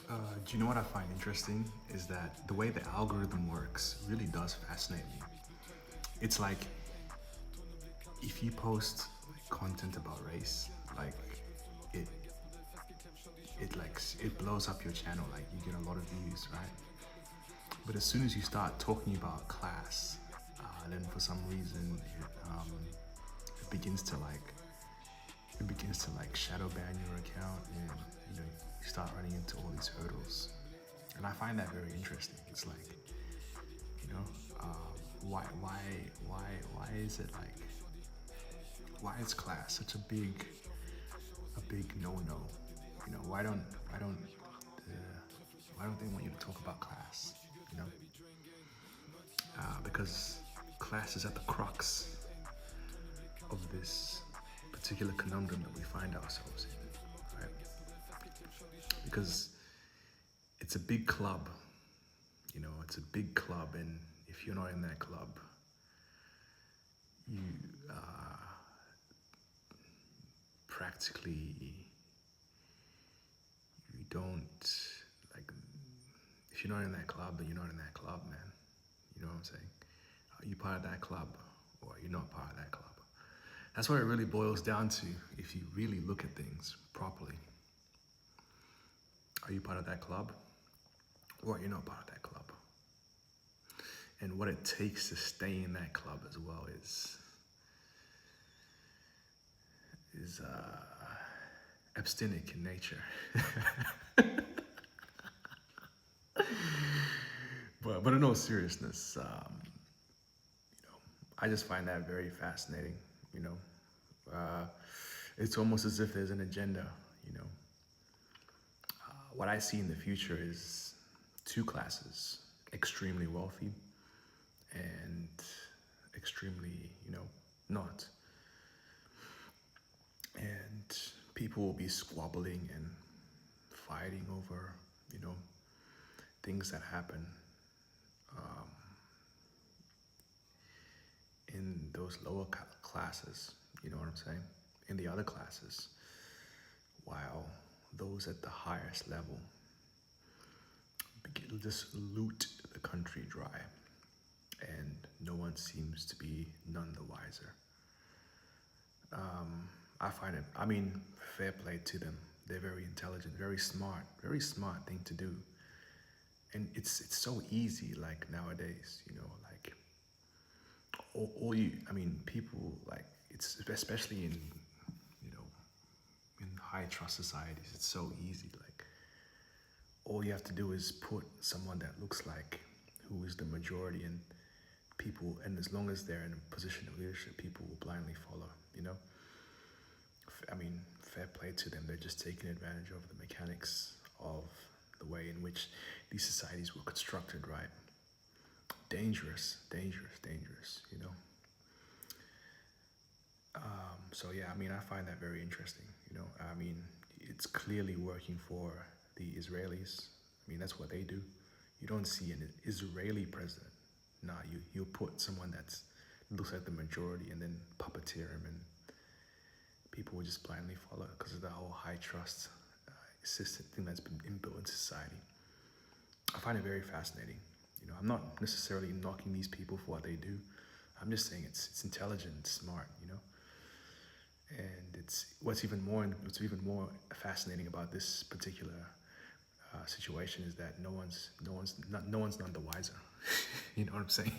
Do you know what I find interesting is that the way the algorithm works really does fascinate me. It's like if you post content about race, like it it blows up your channel, like you get a lot of views, right? But as soon as you start talking about class, then for some reason it begins to like shadow ban your account, and you start running into all these hurdles. And I find that very interesting. It's like, you know, why is it like, why is class such a big no-no? Why don't they want you to talk about class? You know, because class is at the crux of this particular conundrum that we find ourselves in, right? Because it's a big club, it's a big club, and if you're not in that club, you practically, you don't, like, if you're not in that club, then you're not in that club, man. You know what I'm saying? Are you part of that club, or are you not part of that club? That's what it really boils down to if you really look at things properly. Are you part of that club, or are you not part of that club? And what it takes to stay in that club as well is abstinic in nature. But in all seriousness, I just find that very fascinating. It's almost as if there's an agenda. What I see in the future is two classes: extremely wealthy and extremely, not. And people will be squabbling and fighting over, things that happen in those lower classes, you know what I'm saying? In the other classes, while those at the highest level just loot the country dry, and no one seems to be none the wiser. I find it, fair play to them. They're very intelligent, very smart thing to do. And it's so easy, like nowadays, like people, like, it's especially in, in high trust societies, it's so easy. Like, all you have to do is put someone that looks like who is the majority, and as long as they're in a position of leadership, people will blindly follow, fair play to them. They're just taking advantage of the mechanics of the way in which these societies were constructed, right? Dangerous. So yeah, I find that very interesting. It's clearly working for the Israelis. That's what they do. You don't see an Israeli president. Nah, you put someone that's looks like the majority and then puppeteer him, and people will just blindly follow because of the whole high trust system thing that's been inbuilt in society. I find it very fascinating. I'm not necessarily knocking these people for what they do. I'm just saying it's intelligent, it's smart, And it's what's even more fascinating about this particular situation is that no one's none the wiser. You know what I'm saying?